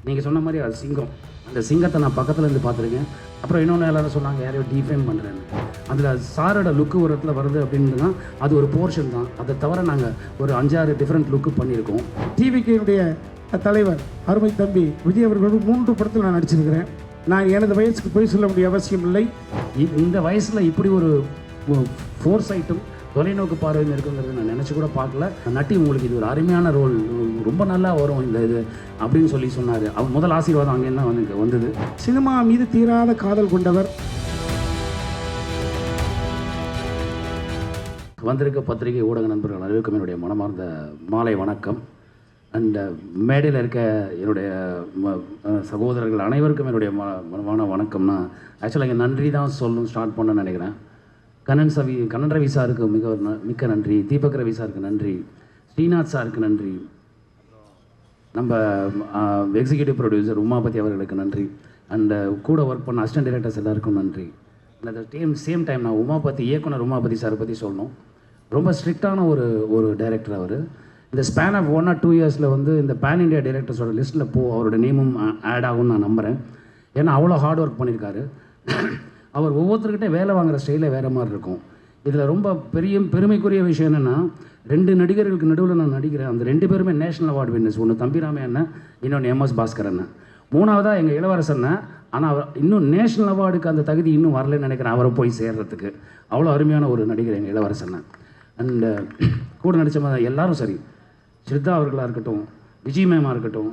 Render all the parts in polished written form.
நீங்கள் சொன்ன மாதிரி அது சிங்கம். அந்த சிங்கத்தை நான் பக்கத்தில் இருந்து பார்த்துருக்கேன். அப்புறம் இன்னொன்று எல்லாரும் சொன்னாங்க யாரையோ டிஃபேம் பண்ணுறேன்னு. அதில் சாரோட லுக்கு ஒரு இடத்துல வருது அப்படின்னா அது ஒரு போர்ஷன் தான். அதை தவிர நாங்கள் ஒரு 5-6 டிஃப்ரெண்ட் லுக்கு பண்ணியிருக்கோம். டிவிக்கினுடைய தலைவர் அருமை தம்பி விஜய் அவர்களோடு 3 படத்தில் நான் நடிச்சிருக்கிறேன். நான் எனது வயசுக்கு போய் சொல்ல வேண்டிய அவசியம் இல்லை. இந்த வயசில் இப்படி ஒரு ஃபோர்சைட்டும் தொலைநோக்கு பார்வையும் இருக்குங்கிறது நான் நினச்சி கூட பார்க்கல. நட்டி உங்களுக்கு இது ஒரு அருமையான ரோல், ரொம்ப நல்லா வரும் இந்த இது அப்படின்னு சொல்லி சொன்னார். அவர் முதல் ஆசீர்வாதம் அங்கே என்ன வந்தது. சினிமா மீது தீராத காதல் கொண்டவர். வந்திருக்க பத்திரிகை ஊடக நண்பர்கள் அனைவருக்கும் என்னுடைய மனமார்ந்த மாலை வணக்கம். அண்ட் மேடையில் இருக்க என்னுடைய சகோதரர்கள் அனைவருக்கும் என்னுடைய மனமான வணக்கம்னா ஆக்சுவலாக இங்கே நன்றி தான் சொல்லணும் ஸ்டார்ட் பண்ண நினைக்கிறேன். கண்ணன் ரவி சாருக்கு மிக்க நன்றி, தீபக் ரவி சாருக்கு நன்றி, ஸ்ரீநாத் சாருக்கு நன்றி, நம்ம எக்ஸிக்யூட்டிவ் ப்ரொடியூசர் உமாபதி அவர்களுக்கு நன்றி, அண்ட் கூட ஒர்க் பண்ண அசிஸ்டன்ட் டைரக்டர்ஸ் எல்லாருக்கும் நன்றி. அந்த சேம் டைம் நான் இயக்குனர் உமாபதி சாரை பற்றி சொல்லணும். ரொம்ப ஸ்ட்ரிக்டான ஒரு டைரக்டர் அவர். இந்த ஸ்பேன் ஆஃப் 1 or 2 இயர்ஸில் வந்து இந்த பேன் இண்டியா டைரக்டர்ஸோட லிஸ்ட்டில் அவரோட நேமும் ஆட் ஆகும்னு நான் நம்புகிறேன். ஏன்னா அவ்வளோ ஹார்ட் ஒர்க் பண்ணியிருக்காரு. அவர் ஒவ்வொருத்தர்கிட்ட வேலை வாங்குகிற ஸ்டைலே வேறு மாதிரி இருக்கும். இதில் ரொம்ப பெருமைக்குரிய விஷயம் என்னென்னா 2 நடிகர்களுக்கு நடுவில் நான் நடிக்கிறேன். அந்த 2 பேருமே நேஷனல் அவார்டு வின்னர்ஸ். ஒன்று தம்பிராமே அண்ணன், இன்னொன்று MS பாஸ்கர் அண்ணன். 3வதாக எங்கள் இளவரசன். ஆனால் அவர் இன்னும் நேஷனல் அவார்டுக்கு அந்த தகுதி இன்னும் வரலன்னு நினைக்கிறேன் அவரை போய் சேர்றதுக்கு. அவ்வளோ அருமையான ஒரு நடிகர் எங்கள் இளவரசன். அண்டு கூட நடித்த மாதிரி எல்லாரும் சரி, ஸ்ரத்தா அவர்களாக இருக்கட்டும், விஜய் மேமாக இருக்கட்டும்,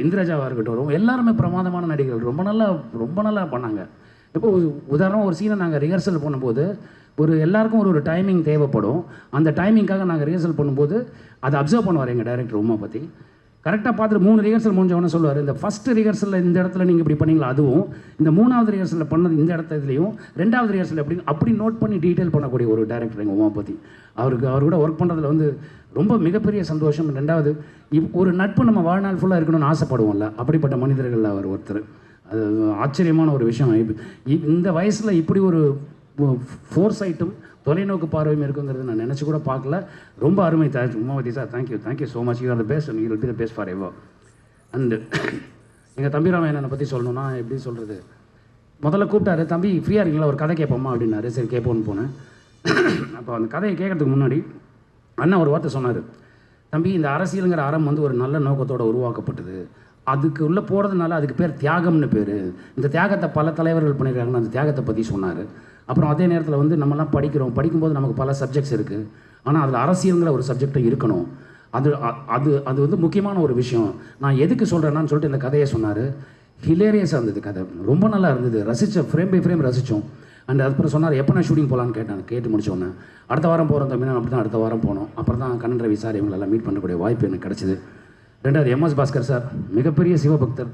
இந்திரஜாவாக இருக்கட்டும், எல்லாருமே பிரமாதமான நடிகர்கள். ரொம்ப நல்லா பண்ணாங்க. இப்போ உதாரணமாக ஒரு சீனை நாங்கள் ரிஹர்சல் பண்ணும்போது எல்லாருக்கும் ஒரு டைமிங் தேவைப்படும். அந்த டைமிங்காக நாங்கள் ரிஹர்சல் பண்ணும்போது அதை அப்சர்வ் பண்ணுவார் எங்கள் டைரக்டர் உமா பற்றி. கரெக்டாக பார்த்துட்டு 3 ரிஹர்சல் முடிஞ்சவொன்னே சொல்லுவார், இந்த ஃபஸ்ட்டு ரிஹர்சலில் இந்த இடத்துல நீங்கள் இப்படி பண்ணீங்களா, அதுவும் இந்த 3வது ரிஹர்சலில் பண்ணது இந்த இடத்துலையும் 2வது ரிஹர்சல் அப்படி நோட் பண்ணி டீட்டெயில் பண்ணக்கூடிய ஒரு டைரக்டர் எங்கள் உமா பற்றி. அவர் கூட ஒர்க் பண்ணுறதுல வந்து ரொம்ப மிகப்பெரிய சந்தோஷம். 2வது ஒரு நட்பு நம்ம வாழ்நாள் ஃபுல்லாக இருக்கணும்னு ஆசைப்படுவோம்ல, அப்படிப்பட்ட மனிதர்கள் அவர் ஒருத்தர். அது ஆச்சரியமான ஒரு விஷயம். இந்த வயசில் இப்படி ஒரு ஃபோர்சைட்டும் தொலைநோக்கு பார்வையும் இருக்குங்கிறது நான் நினச்சி கூட பார்க்கல. ரொம்ப அருமை Umavathi sir. Thank you so much. You are the best and you will be the best for ever. And எங்கள் தம்பிராமையனை பற்றி சொல்லணும்னா எப்படி சொல்கிறது, முதல்ல கூப்பிட்டாரு, தம்பி ஃப்ரீயாக இருக்கீங்களா ஒரு கதை கேட்போமா அப்படின்னாரு. சரி கேட்போன்னு போனேன். அப்போ அந்த கதையை கேட்கறதுக்கு முன்னாடி அண்ணா ஒரு வார்த்தை சொன்னார், தம்பி இந்த அரசியலுங்கிற அறம் வந்து ஒரு நல்ல நோக்கத்தோடு உருவாக்கப்பட்டது. அதுக்கு உள்ளே போகிறதுனால அதுக்கு பேர் தியாகம்னு பேர். இந்த தியாகத்தை பல தலைவர்கள் பண்ணியிருக்காங்கன்னு அந்த தியாகத்தை பற்றி சொன்னார். அப்புறம் அதே நேரத்தில் வந்து நம்மலாம் படிக்கும்போது நமக்கு பல சப்ஜெக்ட்ஸ் இருக்குது. ஆனால் அதில் அரசியலுங்கிற ஒரு சப்ஜெக்டும் இருக்கணும். அது வந்து முக்கியமான ஒரு விஷயம். நான் எதுக்கு சொல்கிறேன்னான்னு சொல்லிட்டு இந்த கதையை சொன்னார். ஹிலேரியஸாக இருந்தது கதை, ரொம்ப நல்லா இருந்தது. ஃப்ரேம் பை ஃப்ரேம் ரசித்தோம். அண்ட் அதுக்கப்புறம் சொன்னார் எப்போ நான் ஷூட்டிங் போகலான்னு கேட்டு முடிச்சோன்னே அடுத்த வாரம் போகிறோம் தம்பி. அப்படி தான் அடுத்த வாரம் போனோம். அப்புறம் தான் கண்ணன் ரவி சார் இவங்களெல்லாம் மீட் பண்ணக்கூடிய வாய்ப்பு எனக்கு கிடச்சிது. 2வது MS பாஸ்கர் சார், மிகப்பெரிய சிவபக்தர்.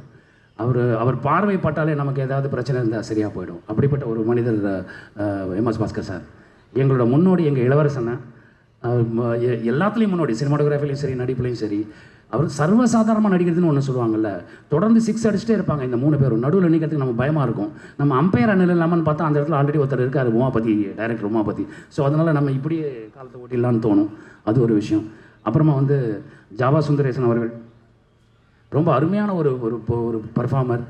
அவர் பார்வைப்பட்டாலே நமக்கு ஏதாவது பிரச்சனை இருந்தால் சரியாக போயிடும். அப்படிப்பட்ட ஒரு மனிதர் MS பாஸ்கர் சார். எங்களோட முன்னோடி எங்கள் இளவரசனை எல்லாத்துலேயும் முன்னோடி, சினிமாட்டோகிராஃபிலையும் சரி நடிப்புலையும் சரி. அவர் சர்வசாதாரணமாக நடிக்கிறதுன்னு ஒன்று சொல்லுவாங்கல்ல, தொடர்ந்து 6 அடிச்சுட்டே இருப்பாங்க இந்த 3 பேரும். நடுவில் நிற்கிறதுக்கு நம்ம பயமாக இருக்கும். நம்ம அம்பையர் அண்ணல் இல்லாமல்னு பார்த்தா அந்த இடத்துல ஆல்ரெடி ஒருத்தர் இருக்கார், உமாபதி, டைரக்டர் உமாபதி. ஸோ அதனால் நம்ம இப்படியே காலத்தை ஓட்டிடலான்னு தோணும். அது ஒரு விஷயம். அப்புறமா வந்து ஜாவா சுந்தரேசன் அவர்கள் ரொம்ப அருமையான ஒரு பர்ஃபார்மர்.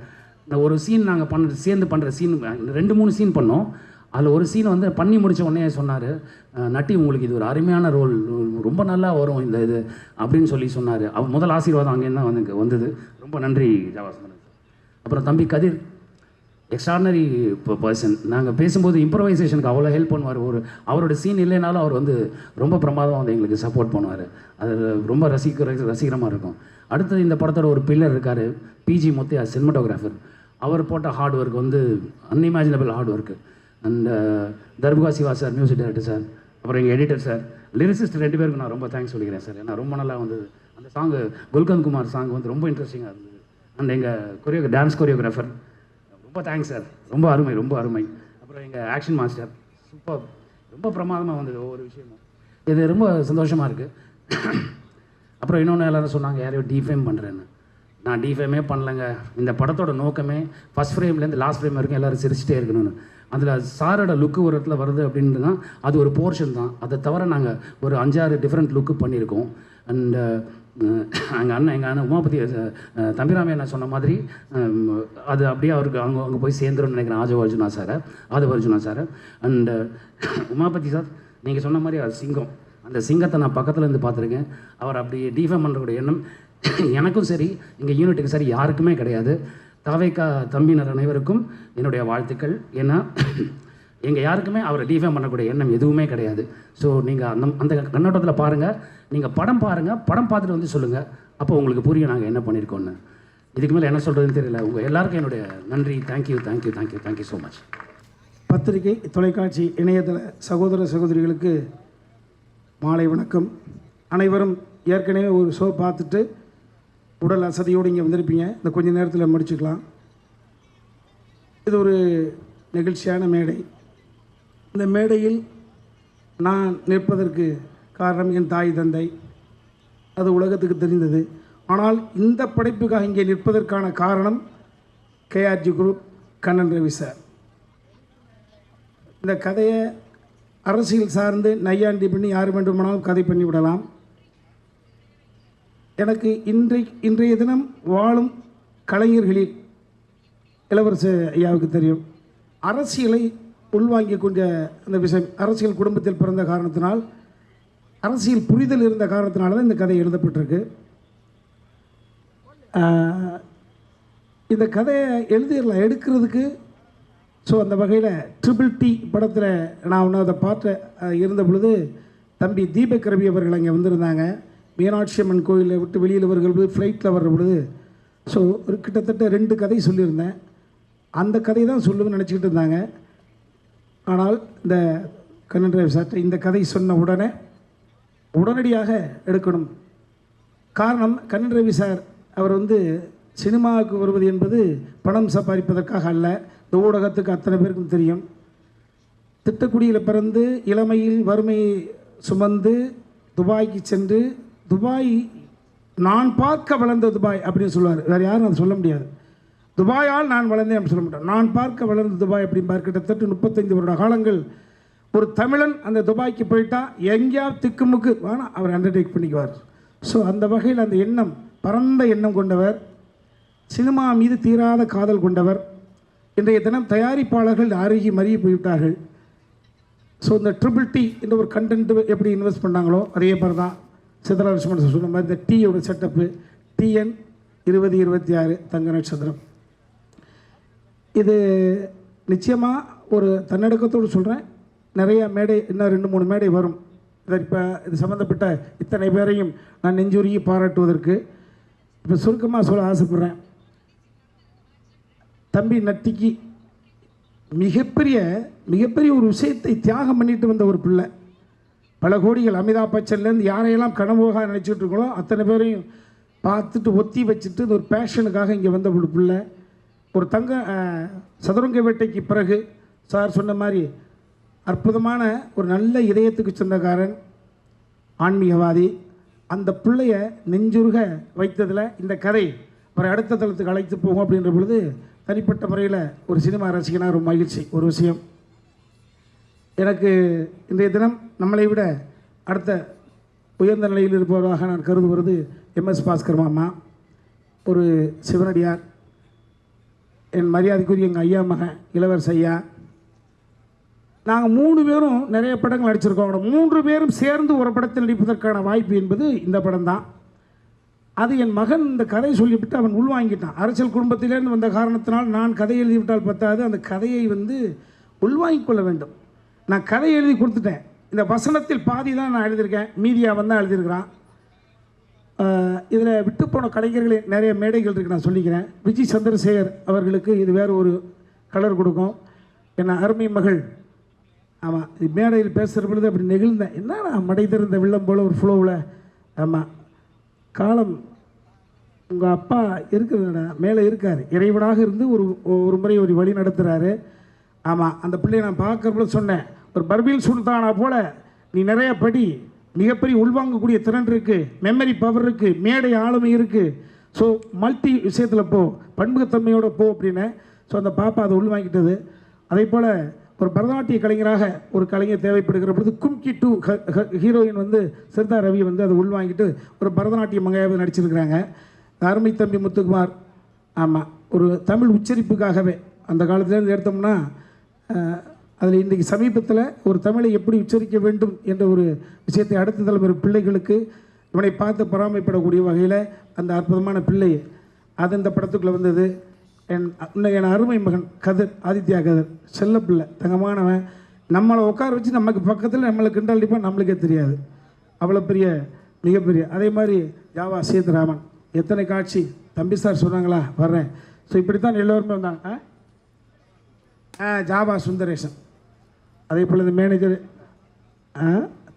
இந்த ஒரு சீன் நாங்கள் சேர்ந்து பண்ணுற சீன் 2-3 சீன் பண்ணோம். அதில் ஒரு சீன் வந்து பண்ணி முடித்த உடனே சொன்னார், நட்டி உங்களுக்கு இது ஒரு அருமையான ரோல், ரொம்ப நல்லா வரும் இந்த இது அப்படின்னு சொல்லி சொன்னார். அவர் முதல் ஆசீர்வாதம் அங்கே என்ன வந்தது. ரொம்ப நன்றி ஜாவா சுந்தரேசன். அப்புறம் தம்பி கதிர், எக்ஸ்ட்ரானரி பர்சன். நாங்கள் பேசும்போது இம்ப்ரவைசேஷனுக்கு அவ்வளோ ஹெல்ப் பண்ணுவார். அவரோட சீன் இல்லைனாலும் அவர் வந்து ரொம்ப பிரமாதம் வந்து எங்களுக்கு சப்போர்ட் பண்ணுவார். அது ரொம்ப ரசிகரமாக இருக்கும். அடுத்தது இந்த படத்தோட ஒரு பில்லர் இருக்கார், PG முத்தையா, சினிமாட்டோகிராஃபர். அவர் போட்ட ஹார்ட் ஒர்க் வந்து unimaginable hard work. And Darbuka Siva sir, music director sir. அப்புறம் எங்கள் எடிட்டர் சார், லிரிசிஸ்ட் 2 பேருக்கு நான் ரொம்ப தேங்க்ஸ் சொல்லிக்கிறேன் சார். ஏன்னா ரொம்ப நல்லா வந்தது அந்த சாங்கு. குல்கந்த் குமார் சாங் வந்து ரொம்ப இன்ட்ரெஸ்டிங்காக இருந்தது. அண்ட் எங்கள் டான்ஸ் கொரியோகிராஃபர் ரொம்ப தேங்க்ஸ் சார், ரொம்ப அருமை. அப்புறம் எங்கள் ஆக்ஷன் மாஸ்டர் சூப்பர், ரொம்ப பிரமாதமாக வந்தது ஒவ்வொரு விஷயமும். இது ரொம்ப சந்தோஷமாக இருக்குது. அப்புறம் இன்னொன்று எல்லோரும் சொன்னாங்க யாரையோ டிஃபேம் பண்ணுறேன்னு. நான் டிஃபேமே பண்ணலைங்க. இந்த படத்தோட நோக்கமே ஃபஸ்ட் ஃப்ரேம்லேருந்து லாஸ்ட் ஃப்ரேம் வரைக்கும் எல்லோரும் சிரிச்சிட்டே இருக்கணும்னு. அதில் சாரோட லுக்கு ஒரு இடத்துல வருது அப்படின்ட்டு தான் அது ஒரு போர்ஷன் தான். அதை தவிர நாங்கள் ஒரு 5-6 டிஃப்ரெண்ட் லுக்கு பண்ணியிருக்கோம். அண்ட் எங்கள் அண்ணன் உமாபதி தம்பிராமே என்ன சொன்ன மாதிரி அது அப்படியே அவருக்கு அங்கே போய் சேர்ந்துரும்னு நினைக்கிறேன். ஆஜவர்ஜுனா சாரை, ஆதவர்ஜுனா சாரை. அண்டு உமாபதி சார், நீங்கள் சொன்ன மாதிரி அது சிங்கம். அந்த சிங்கத்தை நான் பக்கத்தில் இருந்து பார்த்துருக்கேன். அவர் அப்படி டிஃபேம் பண்ணுறக்கூடிய எண்ணம் எனக்கும் சரி, எங்கள் யூனிட்டுக்கு சரி, யாருக்குமே கிடையாது. தாவேக்கா தம்பியினர் அனைவருக்கும் என்னுடைய வாழ்த்துக்கள். ஏன்னா எங்கள் யாருக்குமே அவரை டிஃபேம் பண்ணக்கூடிய எண்ணம் எதுவுமே கிடையாது. ஸோ நீங்கள் அந்த கண்ணோட்டத்தில் பாருங்கள். நீங்கள் படம் பாருங்கள், படம் பார்த்துட்டு வந்து சொல்லுங்கள். அப்போ உங்களுக்கு புரியும் நாங்கள் என்ன பண்ணியிருக்கோன்னு. இதுக்கு மேலே என்ன சொல்கிறதுன்னு தெரியல. உங்கள் எல்லாருக்கும் என்னுடைய நன்றி. Thank you thank you thank you thank you so much. பத்திரிகை, தொலைக்காட்சி, இணையதள சகோதர சகோதரிகளுக்கு மாலை வணக்கம். அனைவரும் ஏற்கனவே ஒரு ஷோ பார்த்துட்டு உடல் அசதியோடு இங்கே வந்திருப்பீங்க. இந்த கொஞ்ச நேரத்தில் முடிச்சுக்கலாம். இது ஒரு நெகிழ்ச்சியான மேடை. இந்த மேடையில் நான் நிற்பதற்கு காரணம் என் தாய் தந்தை, அது உலகத்துக்கு தெரிந்தது. ஆனால் இந்த படைப்புக்காக இங்கே நிற்பதற்கான காரணம் KRG group, Kannan Ravi sir. இந்த கதையை அரசியல் சார்ந்து நையாண்டி பண்ணி யார் வேண்டுமானாலும் கதை பண்ணிவிடலாம். எனக்கு இன்றைய தினம் வாழும் கலைஞர்களில் இளவரசு ஐயாவுக்கு தெரியும். அரசியலை உள்வாங்கிக் கொண்ட அந்த விஷயம், அரசியல் குடும்பத்தில் பிறந்த காரணத்தினால், அரசியல் புரிதல் இருந்த காரணத்தினால தான் இந்த கதை எழுதப்பட்டிருக்கு. இந்த கதையை எழுதிடலாம் எடுக்கிறதுக்கு. ஸோ அந்த வகையில் ட்ரிபிள்-டி படத்தில் நான் ஒன்று அதை பார்த்து இருந்த பொழுது தம்பி தீபக் ரவி அவர்கள் அங்கே வந்திருந்தாங்க. மீனாட்சி அம்மன் கோயிலை விட்டு வெளியில் வருகிற ஃப்ளைட்டில் வர்ற பொழுது ஸோ ஒரு கிட்டத்தட்ட 2 கதை சொல்லியிருந்தேன். அந்த கதை தான் சொல்லுவேன்னு நினச்சிக்கிட்டு இருந்தாங்க. ஆனால் இந்த கண்ணன் ரவி சார் இந்த கதை சொன்ன உடனடியாக எடுக்கணும். காரணம், கண்ணன் ரவி சார் அவர் சினிமாவுக்கு வருவது என்பது பணம் சம்பாதிப்பதற்காக அல்ல. இந்த ஊடகத்துக்கு அத்தனை பேருக்கும் தெரியும். திட்டக்குடியில் பிறந்து இளமையில் வறுமை சுமந்து துபாய்க்கு சென்று, துபாய் நான் பார்க்க வளர்ந்த துபாய் அப்படின்னு சொல்லுவார். வேறு யாரும் அதை சொல்ல முடியாது. துபாயால் நான் வளர்ந்தேன் அப்படின்னு சொல்ல மாட்டேன். நான் பார்க்க வளர்ந்த துபாய் அப்படிம்பார். கிட்டத்தட்ட 35 வருட காலங்கள் ஒரு தமிழன் அந்த துபாய்க்கு போயிட்டா எங்கேயாவது திக்குமுக்கு வேணால் அவர் அண்டர்டேக் பண்ணிக்குவார். ஸோ அந்த வகையில் அந்த எண்ணம், பரந்த எண்ணம் கொண்டவர், சினிமா மீது தீராத காதல் கொண்டவர். இன்றைய தினம் தயாரிப்பாளர்கள் அருகி மறிய போய்விட்டார்கள். ஸோ இந்த ட்ரிபிள்-டி என்ற ஒரு கண்டென்ட் எப்படி இன்வெஸ்ட் பண்ணாங்களோ அதே மாதிரி தான் சிதறலட்சுமணன் சொன்ன மாதிரி இந்த டீயோட செட்டப்பு TN 2026 தங்க நட்சத்திரம். இது நிச்சயமாக ஒரு தன்னடக்கத்தோடு சொல்கிறேன். நிறைய மேடை, இன்னும் 2-3 மேடை வரும். இதை இப்போ இது சம்மந்தப்பட்ட இத்தனை பேரையும் நான் நெஞ்சுருகி பாராட்டுவதற்கு இப்போ சுருக்கமாக சொல்ல ஆசைப்பட்றேன். தம்பி நட்டிக்கு மிகப்பெரிய ஒரு விஷயத்தை தியாகம் பண்ணிட்டு வந்த ஒரு பிள்ளை. பல கோடிகள் அமிதாப் பச்சன்லேருந்து யாரையெல்லாம் கனவோக நினச்சிட்டு இருக்கோ அத்தனை பேரையும் பார்த்துட்டு ஒத்தி வச்சுட்டு ஒரு பேஷனுக்காக இங்கே வந்த ஒரு பிள்ளை. ஒரு சதுரங்க வேட்டைக்கு பிறகு சார் சொன்ன மாதிரி அற்புதமான ஒரு நல்ல இதயத்துக்கு சொந்தக்காரன், ஆன்மீகவாதி. அந்த பிள்ளைய நெஞ்சுருக வைத்ததில் இந்த கதை ஒரு அடுத்த தளத்துக்கு அழைத்து போகும் அப்படின்ற பொழுது தனிப்பட்ட முறையில் ஒரு சினிமா ரசிகனாக ஒரு மகிழ்ச்சி. ஒரு விஷயம் எனக்கு இன்றைய தினம் நம்மளை விட அடுத்த உயர்ந்த நிலையில் இருப்பவராக நான் கருதுவது MS பாஸ்கர் மாமா, ஒரு சிவனடியார், என் மரியாதைக்குரிய எங்கள் ஐயா மகன் இளவரசு ஐயா. நாங்கள் 3 பேரும் நிறைய படங்கள் நடிச்சிருக்கோம். 3 பேரும் சேர்ந்து ஒரு படத்தில் நடிப்பதற்கான வாய்ப்பு என்பது இந்த படம் தான். அது என் மகன் இந்த கதையை சொல்லிவிட்டு அவன் உள்வாங்கிட்டான். அரசியல் குடும்பத்திலேருந்து வந்த காரணத்தினால் நான் கதை எழுதிவிட்டால் பத்தாது, அந்த கதையை உள்வாங்கிக் கொள்ள வேண்டும். நான் கதை எழுதி கொடுத்துட்டேன். இந்த வசனத்தில் பாதி தான் நான் எழுதியிருக்கேன், மீதியா தான் எழுதியிருக்கிறான். இதில் விட்டுப்போன கலைஞர்களே நிறைய மேடைகள் இருக்குது, நான் சொல்லிக்கிறேன். விஜய் சந்திரசேகர் அவர்களுக்கு இது வேறு ஒரு கலர் கொடுக்கும். என்ன அருமை மகள், ஆமாம், மேடையில் பேசுகிற பொழுது அப்படி நெகிழ்ந்தேன். என்னன்னா மடை திறந்த வெள்ளம் போல் ஒரு ஃப்ளோவில். ஆமாம், காலம் உங்கள் அப்பா இருக்கிறதுடா, மேலே இருக்கார், இறைவனாக இருந்து ஒரு முறை ஒரு வழி நடத்துகிறாரு. ஆமாம், அந்த பிள்ளையை நான் பார்க்குறப்ப சொன்னேன், ஒரு பர்பீல் சுல்தானா போல் நீ நிறைய படி, மிகப்பெரிய உள்வாங்கக்கூடிய திறன் இருக்குது, மெமரி பவர் இருக்குது, மேடை ஆளுமை இருக்குது. ஸோ மல்டி விஷயத்தில் போ, பன்முகத்தன்மையோடு போ அப்படின்னு. ஸோ அந்த பாப்பா அதை உள்வாங்கிட்டது. அதே போல் ஒரு பரதநாட்டிய கலைஞராக ஒரு கலைஞர் தேவைப்படுகிற பொழுது கும்கி 2 ஹீரோயின் வந்து சிர்தா ரவி வந்து அதை உள்வாங்கிட்டு ஒரு பரதநாட்டிய மங்கையாவது நடிச்சிருக்கிறாங்க. அருமை தம்பி முத்துக்குமார். ஆமாம், ஒரு தமிழ் உச்சரிப்புக்காகவே அந்த காலத்துலேருந்து எடுத்தோம்னா அதில் இன்றைக்கி சமீபத்தில் ஒரு தமிழை எப்படி உச்சரிக்க வேண்டும் என்ற ஒரு விஷயத்தை அடுத்த தலைமுறை பிள்ளைகளுக்கு இவனை பார்த்து பொறாமைப்படக்கூடிய வகையில் அந்த அற்புதமான பிள்ளை அது இந்த படத்துக்குள்ளே வந்தது. என் அருமை மகன் கதிர், ஆதித்யா கதிர், செல்ல பிள்ளை, தங்கமானவன். நம்மளை உட்கார வச்சு நமக்கு பக்கத்தில் நம்மளை கிண்டல் அடிப்பான், நம்மளுக்கே தெரியாது. அவ்வளோ பெரிய மிகப்பெரிய. அதே மாதிரி ஜாவா சேதுராமன், எத்தனை காட்சி தம்பி சார் சொன்னாங்களா வர்றேன். ஸோ இப்படித்தான் எல்லோருமே வந்தாங்க. ஜாவா சுந்தரேசன், அதே போல் இந்த மேனேஜர்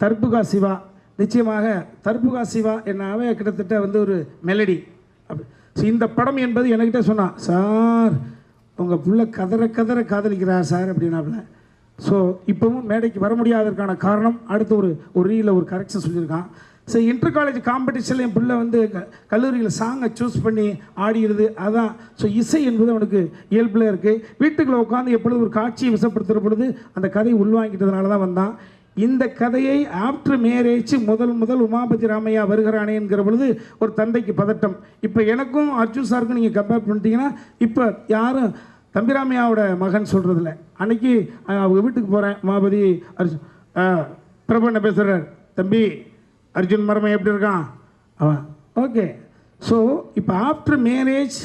தர்புகா சிவா. நிச்சயமாக தர்புகா சிவா என்னாவே கிட்டத்தட்ட வந்து ஒரு மெலடி அப்படி. ஸோ இந்த படம் என்பது என்கிட்ட சொன்னான், சார் உங்கள் பிள்ளை கதற காதலிக்கிறார் சார் அப்படின்னாப்புல. ஸோ இப்போவும் மேடைக்கு வர முடியாததற்கான காரணம் அடுத்து ஒரு ரீலில் ஒரு கரெக்ஷன் சொல்லியிருக்கான். ஸோ இன்டர் காலேஜ் காம்படிஷனில் என் பிள்ளை வந்து கல்லூரியில் சாங்கை சூஸ் பண்ணி ஆடிடுது. அதான் ஸோ இசை என்பது அவனுக்கு இயல்பில் இருக்குது. வீட்டுக்குள்ளே உட்காந்து எப்பொழுது ஒரு காட்சியை விசப்படுத்துகிற பொழுது அந்த கதையை உள்வாங்கிட்டதுனால தான் வந்தான். இந்த கதையை ஆஃப்டர் மேரேஜ் முதல் உமாபதி ராமையா வருகிறானே என்கிற பொழுது ஒரு தந்தைக்கு பதட்டம். இப்போ எனக்கும் அர்ஜுன் சாருக்கும் நீங்கள் கம்பேர் பண்ணிட்டீங்கன்னா இப்போ யாரும் தம்பிராமையாவோட மகன் சொல்கிறதில்ல. அன்னைக்கு அவங்க வீட்டுக்கு போகிறேன், உமாபதி அர்ஜுன் பிரபண்ண பேசுகிறார், தம்பி அர்ஜுன் மரமன் எப்படி இருக்கான் அவன் ஓகே. ஸோ இப்போ ஆஃப்டர் மேரேஜ்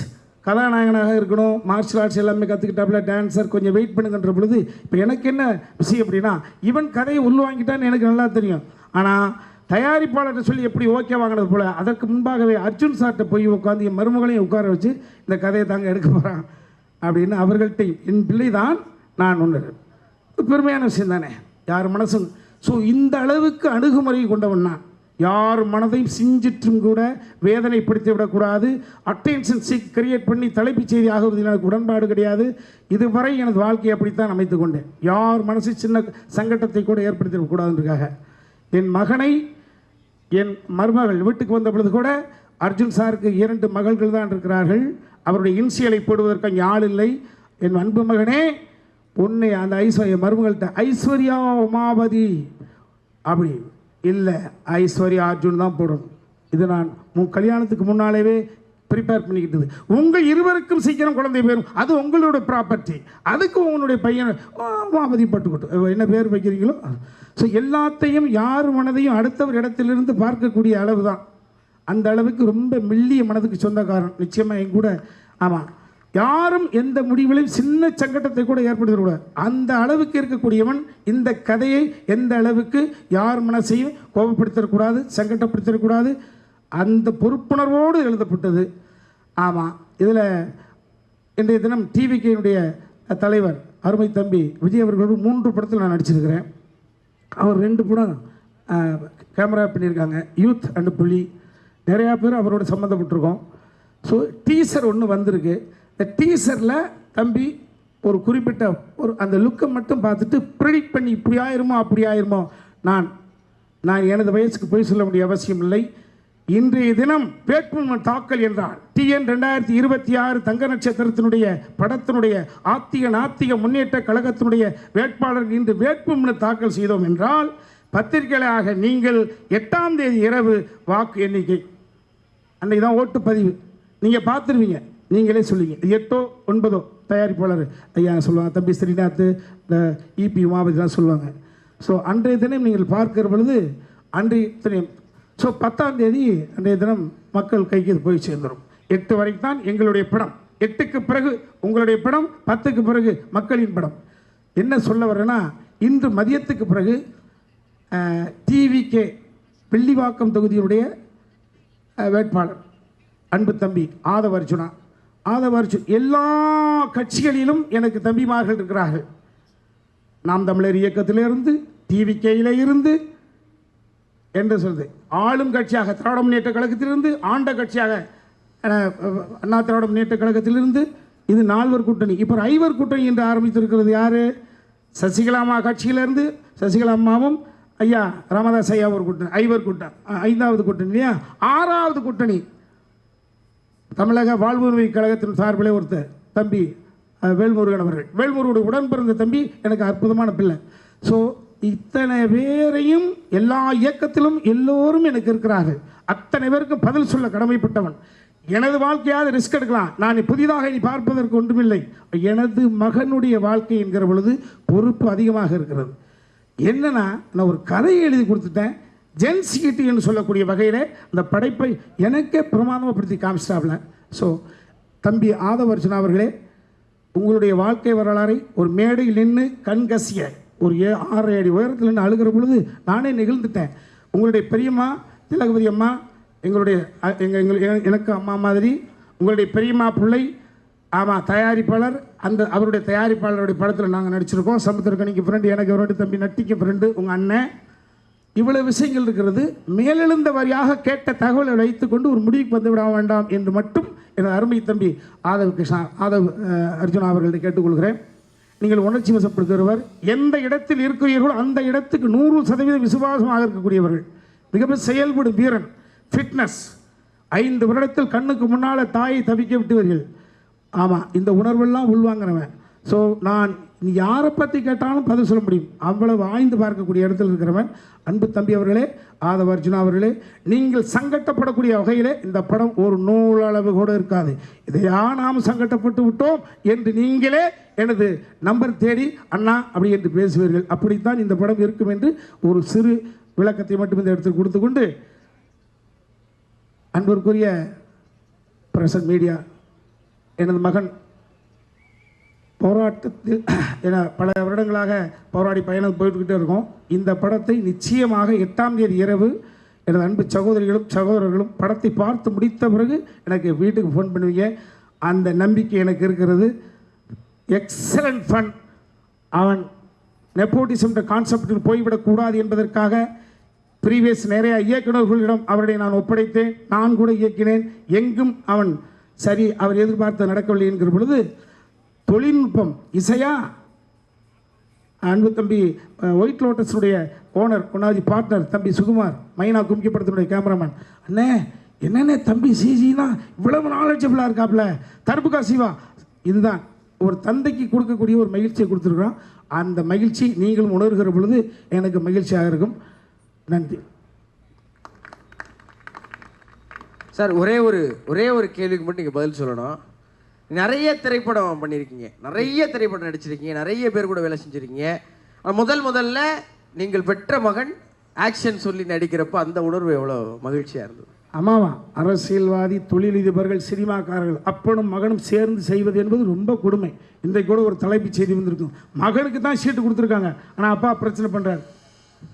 கதாநாயகனாக இருக்கணும், மார்ஷல் ஆர்ட்ஸ் எல்லாமே கற்றுக்கிட்டாப்புல, டான்ஸர், கொஞ்சம் வெயிட் பண்ணுங்கன்ற பொழுது இப்போ எனக்கு என்ன விஷயம் அப்படின்னா இவன் கதையை உள்வாங்கிட்டான்னு எனக்கு நல்லா தெரியும். ஆனால் தயாரிப்பாளர்கிட்ட சொல்லி எப்படி ஓகே வாங்கினது போல் அதற்கு முன்பாகவே அர்ஜுன் சார்கிட்ட போய் உட்காந்து என் மருமகளையும் உட்கார வச்சு இந்த கதையை தாங்க எடுக்க போகிறான் அப்படின்னு அவர்கள்ட்ட என் பிள்ளை தான் நான் ஒன்று பெருமையான விஷயம் தானே யார் மனசும். ஸோ இந்த அளவுக்கு அணுகுமுறை கொண்டவன் நான். யார் மனதையும் சிஞ்சிற்றும் கூட வேதனைப்படுத்தி விடக்கூடாது. அட்டென்ஷன் சீக் கிரியேட் பண்ணி தலைப்புச் செய்தி ஆகுவதில் எனக்கு உடன்பாடு கிடையாது. இதுவரை எனது வாழ்க்கையை அப்படித்தான் அமைத்து கொண்டேன். யார் மனசு சின்ன சங்கடத்தை கூட ஏற்படுத்திடக்கூடாதுன்றதுக்காக. என் மகனை என் மருமகள் வீட்டுக்கு வந்த பொழுது கூட அர்ஜுன் சாருக்கு 2 மகள்கள் தான் இருக்கிறார்கள். அவருடைய இன்சியலை போடுவதற்கு அங்கே ஆள் இல்லை. என் அன்பு மகனே பொண்ணு அந்த ஐஸ்வர்யா மருமகள்கிட்ட ஐஸ்வர்யா உமாபதி அப்படி இல்லை, ஐஸ்வர்யா அர்ஜுன் தான் போடணும். இது நான் கல்யாணத்துக்கு முன்னாலேயே ப்ரிப்பேர் பண்ணிக்கிட்டது. உங்கள் இருவருக்கும் சீக்கிரம் குழந்தை பேரும், அது உங்களோட ப்ராப்பர்ட்டி. அதுக்கு உங்களுடைய பையன் உமாபதி பட்டுக்கட்டும், என்ன பேர் வைக்கிறீங்களோ. ஸோ எல்லாத்தையும் யார் மனதையும் அடுத்தவர் இடத்திலிருந்து பார்க்கக்கூடிய அளவு தான். அந்த அளவுக்கு ரொம்ப மெல்லிய மனதுக்கு சொந்தக்காரன் நிச்சயமாக என் கூட. ஆமாம், யாரும் எந்த முடிவிலையும் சின்ன சங்கடத்தை கூட ஏற்படுத்தக்கூடாது. அந்த அளவுக்கு இருக்கக்கூடியவன் இந்த கதையை எந்த அளவுக்கு யார் மனசையும் கோபப்படுத்திடக்கூடாது, சங்கடப்படுத்திடக்கூடாது, அந்த பொறுப்புணர்வோடு எழுதப்பட்டது. ஆமாம், இதில் இன்றைய தினம் டிவிகேனுடைய தலைவர் அருமை தம்பி விஜய் அவர்களோடு 3 படத்தில் நான் நடிச்சிருக்கிறேன். அவர் 2 படம் கேமரா பண்ணியிருக்காங்க, யூத் அண்டு புலி. நிறையா பேர் அவரோட சம்மந்தப்பட்டிருக்கோம். ஸோ டீசர் ஒன்று வந்திருக்கு. இந்த டீசரில் தம்பி ஒரு குறிப்பிட்ட ஒரு அந்த லுக்கை மட்டும் பார்த்துட்டு ப்ரெடிக்ட் பண்ணி இப்படி ஆயிருமோ அப்படி ஆயிருமோ. நான் எனது வயசுக்கு போய் சொல்ல வேண்டிய அவசியம் இல்லை. இன்றைய தினம் வேட்புமனு தாக்கல் என்றால் TN 2026 தங்க நட்சத்திரத்தினுடைய படத்தினுடைய நாத்திக முன்னேற்ற கழகத்தினுடைய வேட்பாளர்கள் இன்று வேட்புமனு தாக்கல் செய்தோம் என்றால் பத்திரிகையாக நீங்கள் 8ஆம் தேதி இரவு வாக்கு எண்ணிக்கை அன்றைக்கி தான் ஓட்டுப்பதிவு. நீங்கள் பார்த்துருவீங்க, நீங்களே சொல்லுவீங்க. 8ஓ 9ஓ தயாரிப்பாளர் ஐயா சொல்லுவாங்க, தம்பி ஸ்ரீநாத், இந்த EP உமாபதிலாம் சொல்லுவாங்க. ஸோ அன்றைய தினம் நீங்கள் பார்க்கிற பொழுது அன்றைய தினம் ஸோ 10ஆம் தேதி அன்றைய தினம் மக்கள் கைக்கு இது போய் சேர்ந்துடும். 8 வரைக்கும் தான் எங்களுடைய படம், 8க்கு பிறகு உங்களுடைய படம், 10க்கு பிறகு மக்களின் படம். என்ன சொல்ல வரேன்னா இன்று மதியத்துக்கு பிறகு டிவிகே வெள்ளிவாக்கம் தொகுதியுடைய வேட்பாளர் அன்பு தம்பி ஆதவ அர்ஜுனா. ஆதவ அர்ஜுன் எல்லா கட்சிகளிலும் எனக்கு தம்பிமார்கள் இருக்கிறார்கள். நாம் தமிழர் இயக்கத்திலிருந்து, டிவிகேயில் இருந்து என்று சொல்லுது, ஆளும் கட்சியாக திராவிட முன்னேற்ற கழகத்திலிருந்து, ஆண்ட கட்சியாக அண்ணா திராவிட முன்னேற்ற கழகத்திலிருந்து, இது 4வர் கூட்டணி. இப்போ 5வர் கூட்டணி என்று ஆரம்பித்திருக்கிறது யார்? சசிகலாமா கட்சியிலேருந்து சசிகலா அம்மாவும் ஐயா ராமதாஸ் ஐயா ஒரு கூட்டணி, 5வர் கூட்டணி, 5வது கூட்டணி இல்லையா. 6வது கூட்டணி தமிழக வாழ்வுரிமை கழகத்தின் சார்பிலே ஒருத்தர் தம்பி வேல்முருகன் அவர்கள். வேல்முருகனுடைய உடன் பிறந்த தம்பி எனக்கு அற்புதமான பிள்ளை. ஸோ இத்தனை பேரையும் எல்லா இயக்கத்திலும் எல்லோரும் எனக்கு இருக்கிறார்கள். அத்தனை பேருக்கும் பதில் சொல்ல கடமைப்பட்டவன். எனது வாழ்க்கையாவது ரிஸ்க் எடுக்கலாம், நான் புதிதாக இனி பார்ப்பதற்கு ஒன்றுமில்லை. எனது மகனுடைய வாழ்க்கை என்கிற பொழுது பொறுப்பு அதிகமாக இருக்கிறது. என்னன்னா, நான் ஒரு கதையை எழுதி கொடுத்துட்டேன். ஜென்சிட்டி என்று சொல்லக்கூடிய வகையில் அந்த படைப்பை எனக்கே பிரமாதமாகப்படுத்தி காமிச்சிட்டாப்ல. ஸோ தம்பி ஆதவர்ஜுனா அவர்களே, உங்களுடைய வாழ்க்கை வரலாறை ஒரு மேடையில் நின்று கண்கசிய ஒரு 6 அடி உயரத்தில் நின்று அழுகிற பொழுது நானே நெகிழ்ந்துட்டேன். உங்களுடைய பெரியம்மா திலகவதி அம்மா எங்களுடைய எனக்கு அம்மா மாதிரி, உங்களுடைய பெரியம்மா பிள்ளை ஆமாம் தயாரிப்பாளர், அந்த அவருடைய தயாரிப்பாளருடைய படத்தில் நாங்கள் நடிச்சிருக்கோம். சமுத்திரக்கணிக்கு ஃப்ரெண்டு, எனக்கு அவருடைய தம்பி நட்டிக்கு ஃப்ரெண்டு, உங்கள் அண்ணன். இவ்வளவு விஷயங்கள் இருக்கிறது. மேலெழுந்த வரியாக கேட்ட தகவலை வைத்துக்கொண்டு ஒரு முடிவுக்கு வந்து விட வேண்டாம் என்று மட்டும் எனது அருமை தம்பி ஆதவ் அர்ஜுனா அவர்களை கேட்டுக்கொள்கிறேன். நீங்கள் உணர்ச்சி வசப்படுத்துகிறவர், எந்த இடத்தில் இருக்கிறீர்களோ அந்த இடத்துக்கு 100% விசுவாசமாக இருக்கக்கூடியவர்கள், மிகவும் செயல்படும் வீரன், ஃபிட்னஸ். 5 வருடத்தில் கண்ணுக்கு முன்னால் தாயை தவிக்க விட்டுவீர்கள். ஆமாம், இந்த உணர்வெல்லாம் உள்வாங்கிறவன். ஸோ நான் யாரை பற்றி கேட்டாலும் பதில் சொல்ல முடியும், அவ்வளவு ஆய்ந்து பார்க்கக்கூடிய இடத்தில் இருக்கிறவன். அன்பு தம்பி அவர்களே, ஆதவ அர்ஜுனா அவர்களே, நீங்கள் சங்கட்டப்படக்கூடிய வகையில் இந்த படம் ஒரு நூலளவு கூட இருக்காது. இதையா நாம் சங்கட்டப்பட்டு விட்டோம் என்று நீங்களே எனது நம்பர் தேடி அண்ணா அப்படி என்று பேசுவீர்கள். அப்படித்தான் இந்த படம் இருக்கும் என்று ஒரு சிறு விளக்கத்தை மட்டும் இந்த இடத்தில் கொடுத்து கொண்டு, அன்பிற்குரிய பிரசன்ட் மீடியா, எனது மகன் போராட்டத்தில் என பல வருடங்களாக போராடி பயணம் போய்கிட்டே இருக்கோம். இந்த படத்தை நிச்சயமாக 8ஆம் தேதி இரவு எனது அன்பு சகோதரர்களும் படத்தை பார்த்து முடித்த பிறகு எனக்கு வீட்டுக்கு ஃபோன் பண்ணுவீங்க. அந்த நம்பிக்கை எனக்கு இருக்கிறது. Excellent fun. அவன் நெப்போட்டிசம்ன்ற கான்செப்டில் போய்விடக்கூடாது என்பதற்காக ப்ரீவியஸ் நிறைய இயக்குநர்களிடம் அவரை நான் ஒப்படைத்தேன். நான் கூட இயக்கினேன். எங்கும் அவன் சரி அவர் எதிர்பார்த்து நடக்கவில்லை என்கிற பொழுது, தொழில்நுட்பம் இசையா அன்பு தம்பி ஒயிட் லோட்டஸுடைய ஓனர் ஒன்றாவது பார்ட்னர் தம்பி சுகுமார், மைனா கும்கி படத்தினுடைய கேமராமேன், அண்ணே என்னென்ன தம்பி சிஜினா இவ்வளவு நாலேஜபிளாக இருக்காப்புல, தர்புகா சிவா. இதுதான் ஒரு தந்தைக்கு கொடுக்கக்கூடிய ஒரு மகிழ்ச்சியை கொடுத்துருக்குறோம். அந்த மகிழ்ச்சி நீங்களும் உணர்கிற பொழுது எனக்கு மகிழ்ச்சியாக இருக்கும். நன்றி சார். ஒரே ஒரு கேள்விக்கு மட்டும் நீங்கள் பதில் சொல்லணும். நிறைய திரைப்படம் பண்ணியிருக்கீங்க, நிறைய திரைப்படம் நடிச்சிருக்கீங்க, நிறைய பேர் கூட வேலை செஞ்சுருக்கீங்க. முதல்ல நீங்கள் பெற்ற மகன் ஆக்ஷன் சொல்லி நடிக்கிறப்ப அந்த உணர்வு எவ்வளோ மகிழ்ச்சியாக இருந்தது? ஆமாவா, அரசியல்வாதி, தொழிலதிபர்கள், சினிமாக்காரர்கள் அப்பனும் மகனும் சேர்ந்து செய்வது என்பது ரொம்ப கொடுமை. இன்றைக்கு கூட ஒரு தலைப்பு செய்தி வந்திருக்கும், மகனுக்கு தான் சீட்டு கொடுத்துருக்காங்க, ஆனால் அப்பா பிரச்சனை பண்ணுறாரு,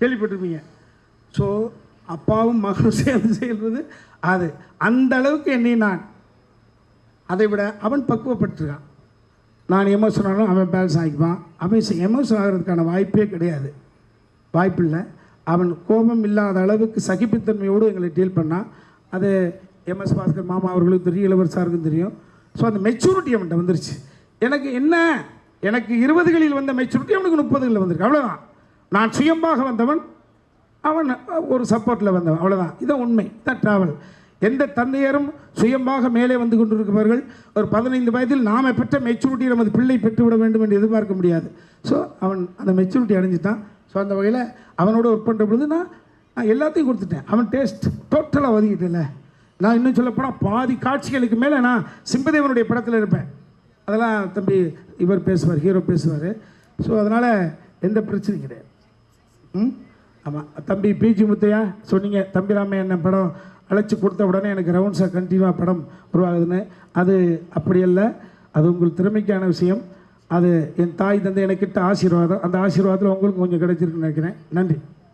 கேள்விப்பட்டிருப்பீங்க. ஸோ அப்பாவும் மகனும் சேர்ந்து செய்வது அது அந்த அளவுக்கு என்னை நான் அதை விட அவன் பக்குவப்பட்டிருக்கான். நான் எமோஷன் ஆனாலும் அவன் பேலன்ஸ் ஆகிக்குவான். அவன் எமோஷன் ஆகிறதுக்கான வாய்ப்பே கிடையாது, வாய்ப்பில்லை. அவன் கோபம் இல்லாத அளவுக்கு சகிப்புத்தன்மையோடு எங்களை டீல் பண்ணான். அது எம்எஸ் பாஸ்கர் மாமா அவர்களுக்கு தெரியும், இளவரசாருக்கும் தெரியும். ஸோ அந்த மெச்சூரிட்டி அவன்கிட்ட வந்துருச்சு. எனக்கு என்ன, எனக்கு 20களில் வந்த மெச்சூரிட்டி அவனுக்கு 30களில் வந்திருக்கு, அவ்வளோதான். நான் சுயம்பாக வந்தவன், அவன் ஒரு சப்போர்ட்டில் வந்தவன், அவ்வளோதான். இதான் உண்மை, இதான் ட்ராவல். எந்த தந்தையரும் சுயமாக மேலே வந்து கொண்டிருப்பவர்கள் ஒரு 15 வயதில் நாம் பெற்ற மெச்சூரிட்டி நமது பிள்ளை பெற்றுவிட வேண்டும் என்று எதிர்பார்க்க முடியாது. ஸோ அவன் அந்த மெச்சூரிட்டி அடைஞ்சிட்டான். ஸோ அந்த வகையில் அவனோட ஒர்க் பண்ணுற பொழுது நான் எல்லாத்தையும் கொடுத்துட்டேன். அவன் டேஸ்ட் டோட்டலாக ஒதுக்கிட்டேன்ல. நான் இன்னும் சொல்லப்போனால் பாதி காட்சிகளுக்கு மேலே நான் சிம்பதேவனுடைய படத்தில் இருப்பேன். அதெல்லாம் தம்பி இவர் பேசுவார், ஹீரோ பேசுவார். ஸோ அதனால் எந்த பிரச்சனையும் கிடையாது. ஆமாம் தம்பி பிஜி முத்தையா சொன்னீங்க, தம்பி ராமையண்ணன் படம் அழைச்சி கொடுத்த உடனே எனக்கு ரவுண்ட்ஸாக கண்டினியூவாக படம் உருவாகுதுன்னு. அது அப்படி அல்ல, அது உங்கள் திறமைக்கான விஷயம். அது என் தாய் தந்தை எனக்கிட்ட ஆசீர்வாதம். அந்த ஆசீர்வாதத்தில் உங்களுக்கு கொஞ்சம் கிடைச்சிருக்குன்னு நினைக்கிறேன். நன்றி.